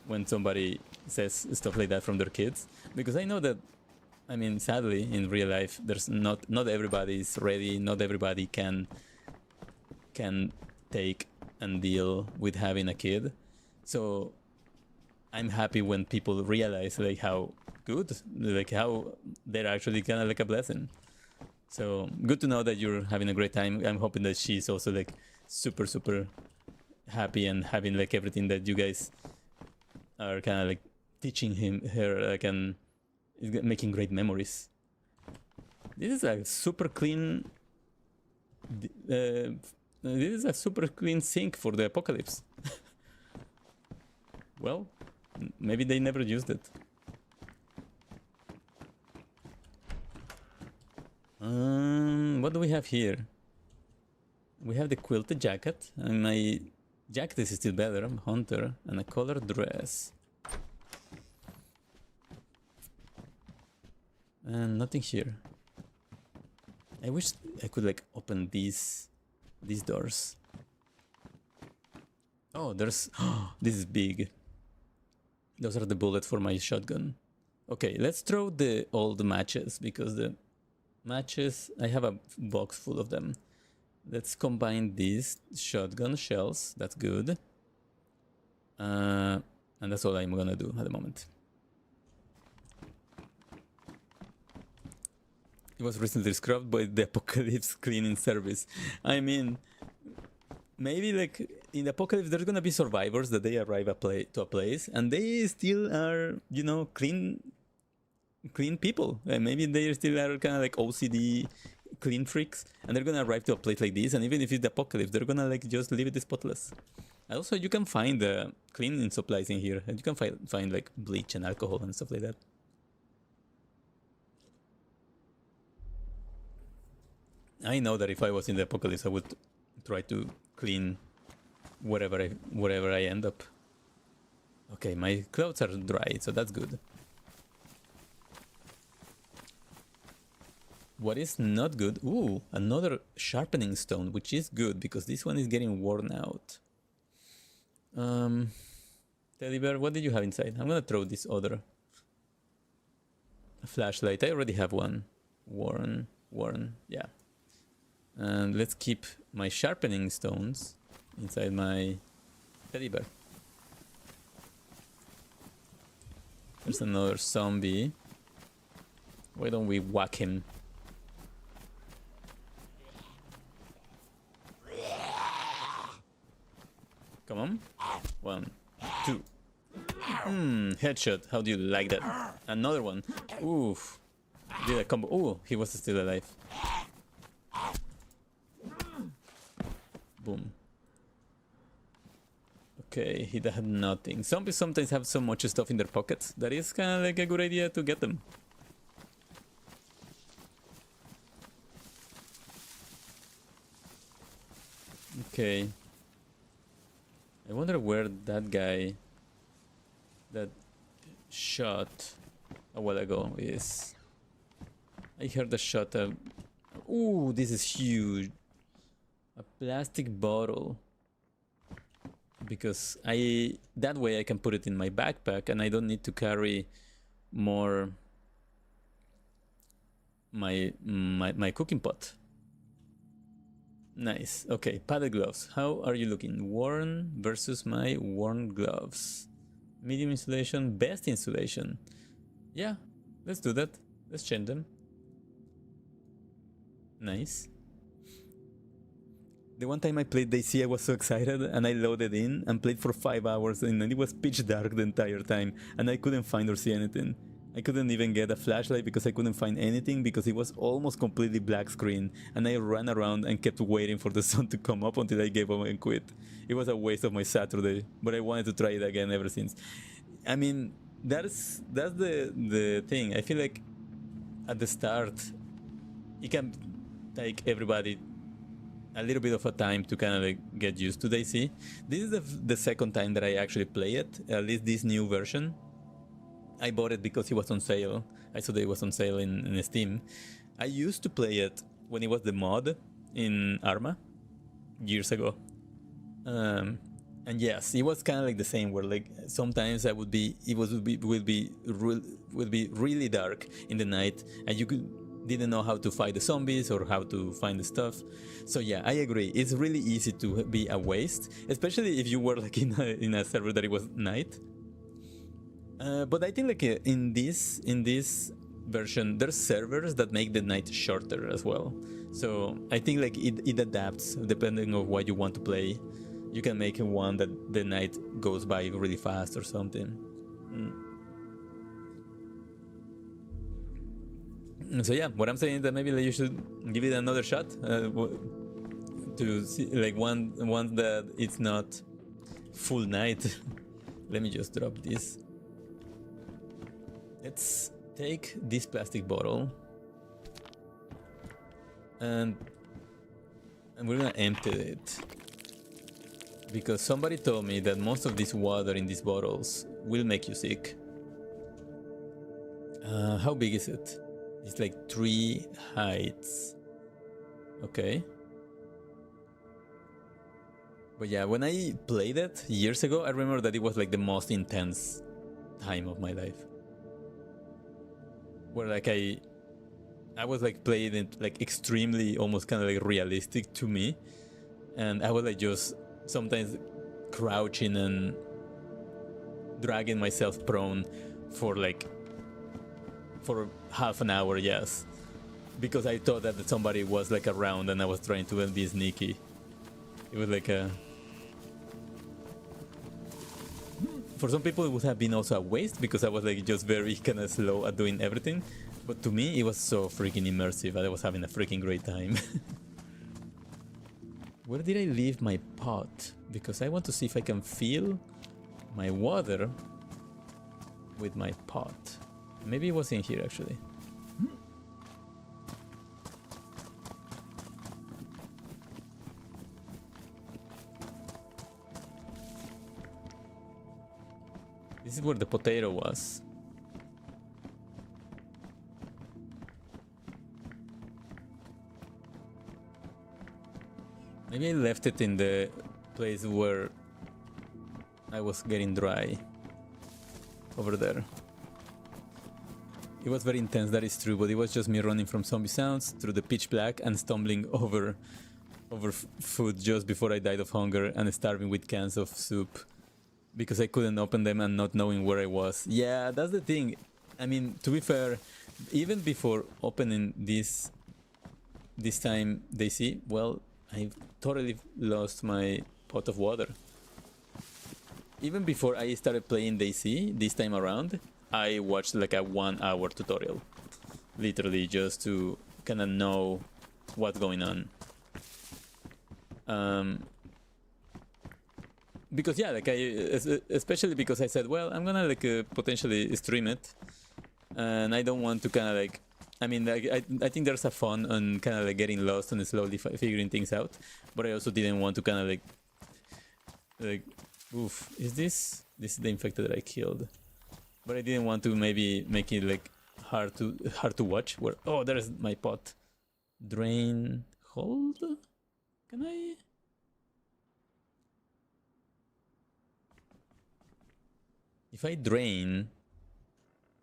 when somebody says stuff like that from their kids. Because I know that, I mean, sadly, in real life, there's not everybody is ready. Not everybody can take and deal with having a kid. So I'm happy when people realize like how good, like how they're actually kind of like a blessing. So good to know that you're having a great time. I'm hoping that she's also like super happy and having like everything that you guys are kind of like teaching her like and is making great memories. This is a super clean. This is a super clean sink for the apocalypse. Well, maybe they never used it. What do we have here? We have the quilted jacket, and my jacket is still better. I'm hunter, and a colored dress. And nothing here. I wish I could like open these doors. Oh, there's this is big. Those are the bullets for my shotgun. Okay, let's throw the old matches because the matches I have a box full of them. Let's combine these shotgun shells. That's good. And that's all I'm gonna do at the moment. It was recently scrubbed by the Apocalypse cleaning service. I mean, maybe like in the Apocalypse there's gonna be survivors that they arrive to a place and they still are, you know, clean people. Maybe they still are kind of like OCD clean freaks, and they're gonna arrive to a place like this, and even if it's the Apocalypse, they're gonna like just leave it spotless. Also, you can find cleaning supplies in here, and you can find like bleach and alcohol and stuff like that. I know that if I was in the Apocalypse, I would try to clean wherever I end up. Okay, my clothes are dry, so that's good. What is not good? Ooh, another sharpening stone, which is good because this one is getting worn out. Teddy bear, what did you have inside? I'm gonna throw this other flashlight. I already have one. Worn, yeah. And let's keep my sharpening stones inside my teddy bear. There's another zombie. Why don't we whack him? Come on. 1, 2. Headshot. How do you like that? Another one. Oof. Did a combo. Ooh, he was still alive. Boom. Okay, he had nothing. Zombies sometimes have so much stuff in their pockets that is kind of like a good idea to get them. Okay. I wonder where that guy that shot a while ago is. I heard a shot. Ooh, this is huge. A plastic bottle. because that way I can put it in my backpack and I don't need to carry more my cooking pot. Nice. Okay, padded gloves. How are you looking? Worn versus my worn gloves. Medium insulation, best insulation. Yeah, let's do that. Let's change them. Nice. The one time I played DayZ, I was so excited and I loaded in and played for 5 hours and it was pitch dark the entire time and I couldn't find or see anything. I couldn't even get a flashlight because I couldn't find anything because it was almost completely black screen and I ran around and kept waiting for the sun to come up until I gave up and quit. It was a waste of my Saturday, but I wanted to try it again ever since. I mean, that's the thing. I feel like at the start, it can take everybody a little bit of a time to kind of like get used to DayZ. This is the second time that I actually play it, at least this new version. I bought it because it was on sale. I saw that it was on sale in Steam. I used to play it when it was the mod in Arma years ago. And yes, it was kind of like the same where like sometimes would be really dark in the night and you didn't know how to fight the zombies or how to find the stuff. So yeah, I agree. It's really easy to be a waste, especially if you were like in a server that it was night. But I think like in this version, there's servers that make the night shorter as well. So I think like it adapts depending on what you want to play. You can make one that the night goes by really fast or something. So yeah, what I'm saying is that maybe like, you should give it another shot to see like one that it's not full night. Let me just drop this. Let's take this plastic bottle and we're gonna empty it because somebody told me that most of this water in these bottles will make you sick. How big is it? It's like 3 heights. Okay. But yeah, when I played it years ago, I remember that it was like the most intense time of my life. Where like I was like playing it like extremely, almost kind of like realistic to me, and I was like just sometimes crouching and dragging myself prone for half an hour, yes, because I thought that somebody was like around and I was trying to be sneaky. It was like for some people it would have been also a waste because I was like just very kind of slow at doing everything, but to me it was so freaking immersive. I was having a freaking great time. Where did I leave my pot? Because I want to see if I can fill my water with my pot. Maybe it was in here actually. This is where the potato was. Maybe I left it in the place where I was getting dry. Over there. It was very intense, that is true, but it was just me running from zombie sounds through the pitch black and stumbling over food just before I died of hunger and starving with cans of soup. Because I couldn't open them and not knowing where I was. Yeah, that's the thing. I mean, to be fair, even before opening this time DayZ, well, I totally lost my pot of water. Even before I started playing DayZ this time around, I watched like a 1-hour tutorial. Literally just to kind of know what's going on. Because yeah, like especially because I said, well, I'm gonna like potentially stream it, and I don't want to kind of like, I mean, like, I think there's a fun on kind of like getting lost and slowly figuring things out, but I also didn't want to kind of like, oof, is this the infected that I killed? But I didn't want to maybe make it like hard to watch. Where, oh, there's my pot. Drain, hold. Can I? If I drain,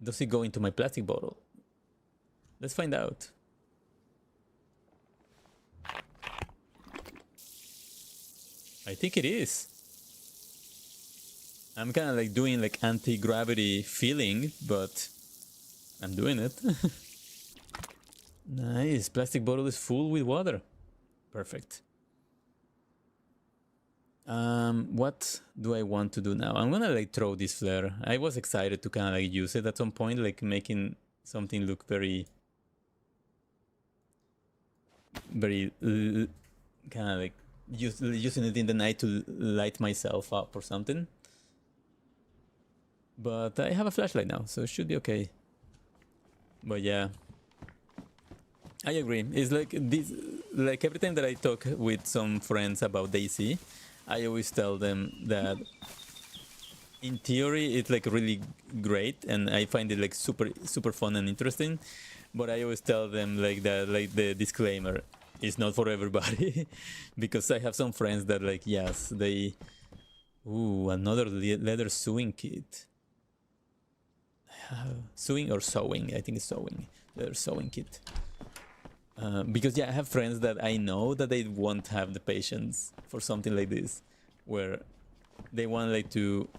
does it go into my plastic bottle? Let's find out. I think it is. I'm kind of like doing like anti-gravity feeling, but I'm doing it. Nice. Plastic bottle is full with water. Perfect. What do I want to do now? I'm gonna like throw this flare. I was excited to kind of like use it at some point, like making something look very kind of like using it in the night to light myself up or something. But I have a flashlight now, so it should be okay. But yeah, I agree. It's like this, like every time that I talk with some friends about DayZ, I always tell them that in theory it's like really great, and I find it like super fun and interesting. But I always tell them like that, like the disclaimer, it's not for everybody, because I have some friends that like, yes, they, ooh, another leather sewing kit. Sewing or sewing? I think it's sewing. Leather sewing kit. Because yeah, I have friends that I know that they won't have the patience for something like this, where they want like to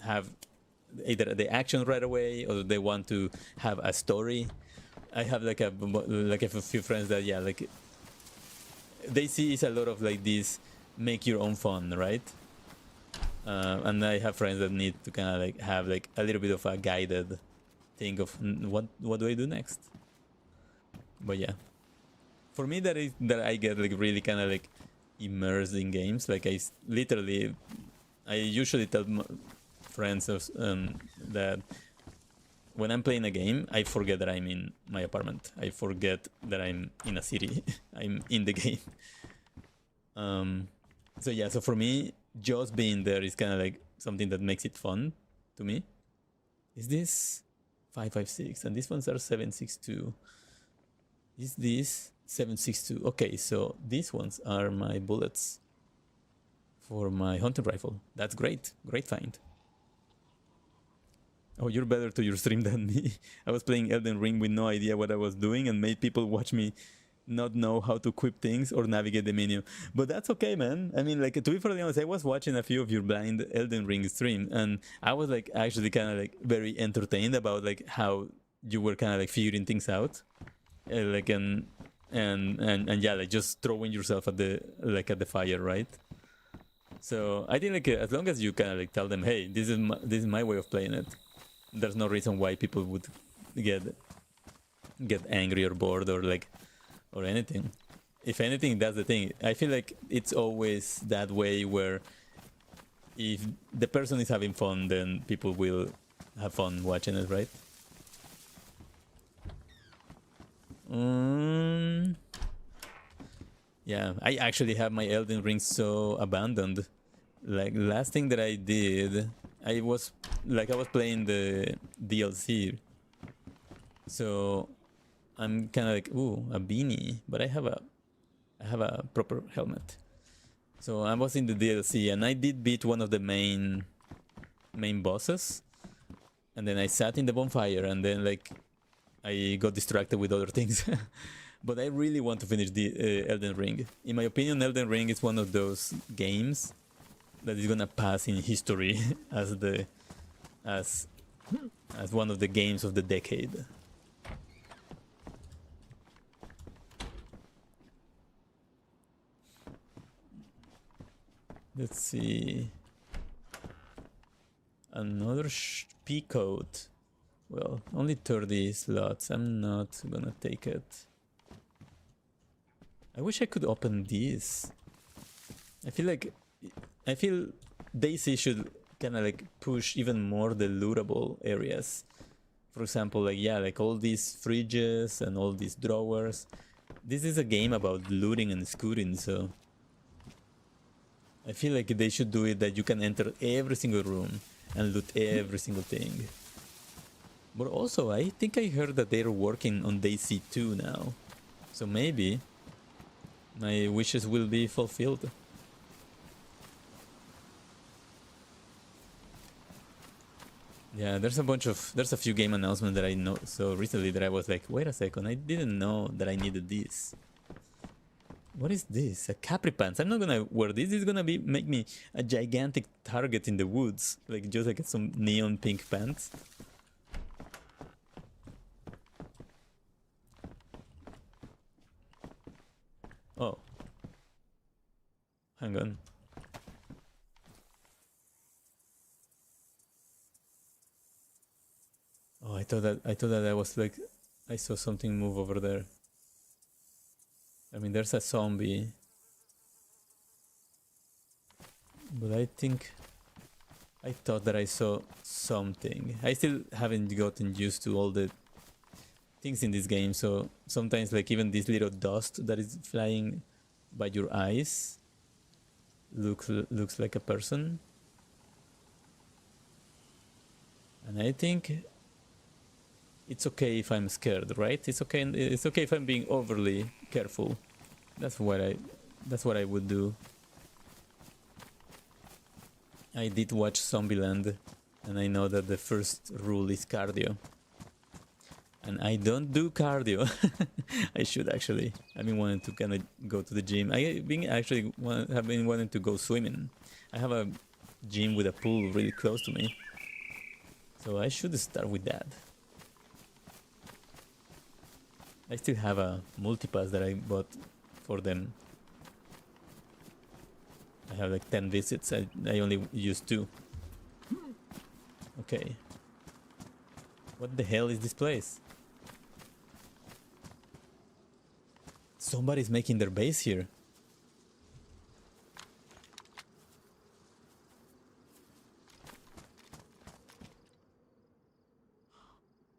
have either the action right away or they want to have a story. I have like a few friends that, yeah, like they see is a lot of like this make your own fun, right? And I have friends that need to kind of like have like a little bit of a guided thing of what do I do next. But yeah, for me that I get like really kind of like immersed in games. Like I usually tell friends of, that when I'm playing a game, I forget that I'm in my apartment. I forget that I'm in a city. I'm in the game. So yeah, so for me, just being there is kind of like something that makes it fun to me. Is this 556? And these ones are 762. Is this 762? Okay, so these ones are my bullets for my hunting rifle. That's great. Great find. Oh, you're better to your stream than me. I was playing Elden Ring with no idea what I was doing and made people watch me not know how to equip things or navigate the menu. But that's okay, man. I mean, like, to be fairly honest, I was watching a few of your blind Elden Ring stream, and I was like actually kind of like very entertained about like how you were kind of like figuring things out, like and yeah, like just throwing yourself at the fire, right? So I think like as long as you kind of like tell them, hey, this is my way of playing it, there's no reason why people would get angry or bored or like or anything. If anything, that's the thing. I feel like it's always that way, where if the person is having fun, then people will have fun watching it, right? Yeah, I actually have my Elden Ring so abandoned. Like last thing that I did, I was playing the DLC, so I'm kind of like, ooh, a beanie, but I have a proper helmet. So I was in the DLC and I did beat one of the main bosses, and then I sat in the bonfire and then like I got distracted with other things. But I really want to finish the Elden Ring. In my opinion, Elden Ring is one of those games that is gonna pass in history as one of the games of the decade. Let's see. Another P code. Well, only 30 slots. I'm not gonna take it. I wish I could open this. I feel DayZ should kind of like push even more the lootable areas. For example, like, yeah, like all these fridges and all these drawers. This is a game about looting and scooting, so I feel like they should do it that you can enter every single room and loot every single thing. But also, I think I heard that they're working on DayZ 2 now. So maybe my wishes will be fulfilled. Yeah, there's a few game announcements that I know so recently that I was like, wait a second, I didn't know that I needed this. What is this? A capri pants. I'm not gonna wear this. This is gonna make me a gigantic target in the woods. Like just like some neon pink pants. Oh. Hang on. Oh, I thought that I was like I saw something move over there. I mean, there's a zombie. But I thought that I saw something. I still haven't gotten used to all the things in this game, so sometimes like even this little dust that is flying by your eyes looks like a person. And I think it's okay if I'm scared, right? It's okay if I'm being overly careful. That's what I would do. I did watch Zombieland, and I know that the first rule is cardio. And I don't do cardio. I should actually. I've been wanting to kind of go to the gym. I've been wanting to go swimming. I have a gym with a pool really close to me, so I should start with that. I still have a multipass that I bought for them. I have like 10 visits. I only use 2. Okay. What the hell is this place? Somebody's making their base here.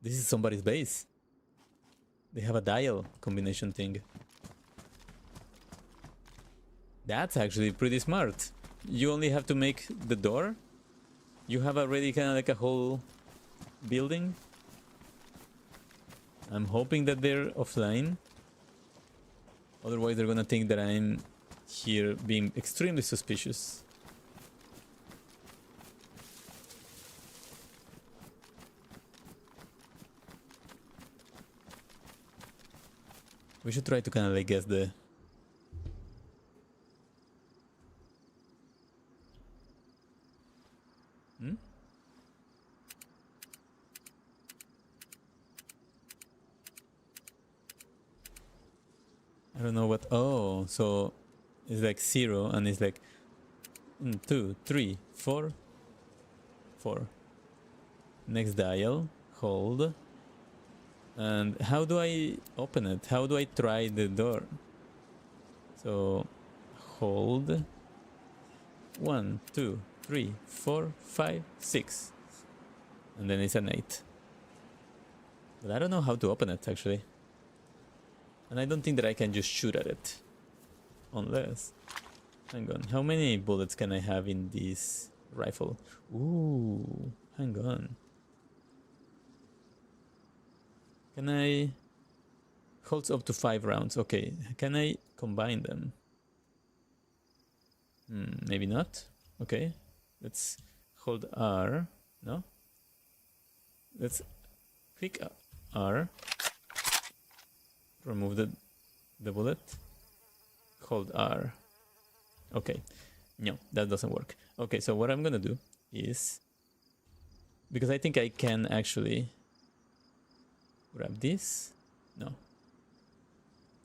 This is somebody's base. They have a dial combination thing. That's actually pretty smart. You only have to make the door. You have already kind of like a whole building. I'm hoping that they're offline. Otherwise they're gonna think that I'm here being extremely suspicious. We should try to kind of like guess the... I don't know what... Oh, so it's like 0 and it's like 2, 3, 4, 4. Next dial, hold. And how do I open it? How do I try the door? So hold. 1, 2, 3, 4, 5, 6. And then it's an 8. But I don't know how to open it actually. And I don't think that I can just shoot at it. Unless... Hang on. How many bullets can I have in this rifle? Ooh. Hang on. Can I... Holds up to 5 rounds. Okay. Can I combine them? Maybe not. Okay. Let's hold R. No? Let's click R. Remove the bullet. Hold R. Okay. No, that doesn't work. Okay, so what I'm gonna do is... Because I think I can actually... Grab this? No.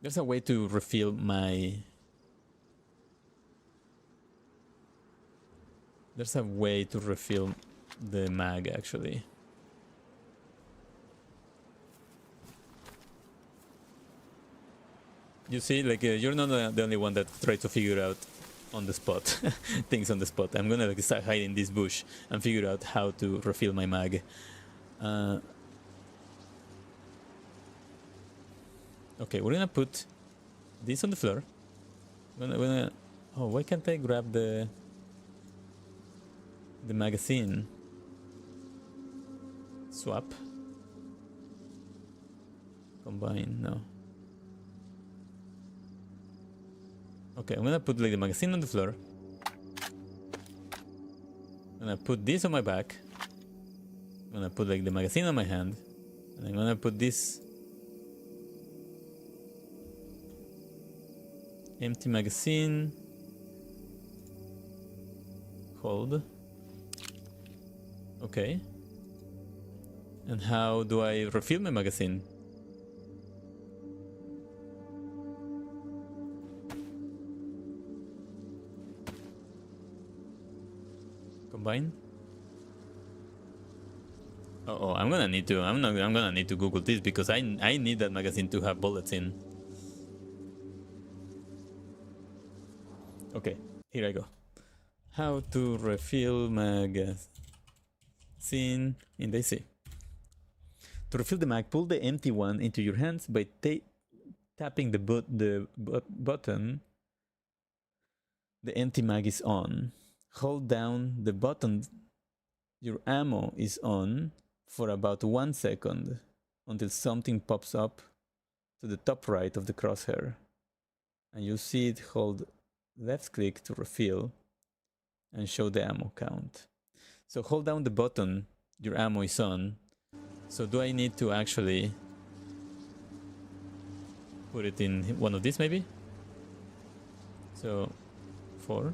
There's a way to refill my... There's a way to refill the mag actually. You see, like you're not the only one that tries to figure out on the spot things on the spot. I'm gonna like start hiding this bush and figure out how to refill my mag. Okay, we're gonna put this on the floor. Oh, why can't I grab the magazine? Swap. Combine, no. Okay, I'm gonna put like the magazine on the floor. I'm gonna put this on my back. I'm gonna put like the magazine on my hand, and I'm gonna put this empty magazine. Hold. Okay. And how do I refill my magazine? Combine. Oh, I'm gonna need to. I'm gonna need to Google this because I need that magazine to have bullets in. Okay, here I go. How to refill magazine in Daisy. To refill the mag, pull the empty one into your hands by tapping the button. The empty mag is on. Hold down the button. Your ammo is on for about 1 second until something pops up to the top right of the crosshair. And you see it. Hold left click to refill and show the ammo count. So hold down the button, your ammo is on. So do I need to actually put it in one of these maybe? So 4.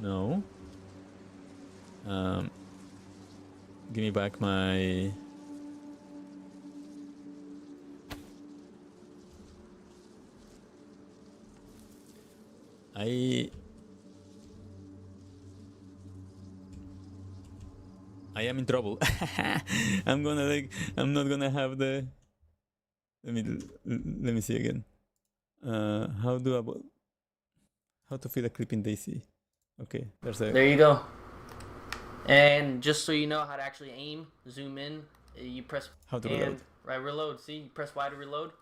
No. Give me back my... I am in trouble. I'm not gonna have the... Let me see again. How to fill a clip in Daisy. Okay, there you go. And just so you know how to actually aim, zoom in, you press how to reload. Right, reload. See, you press Y to reload.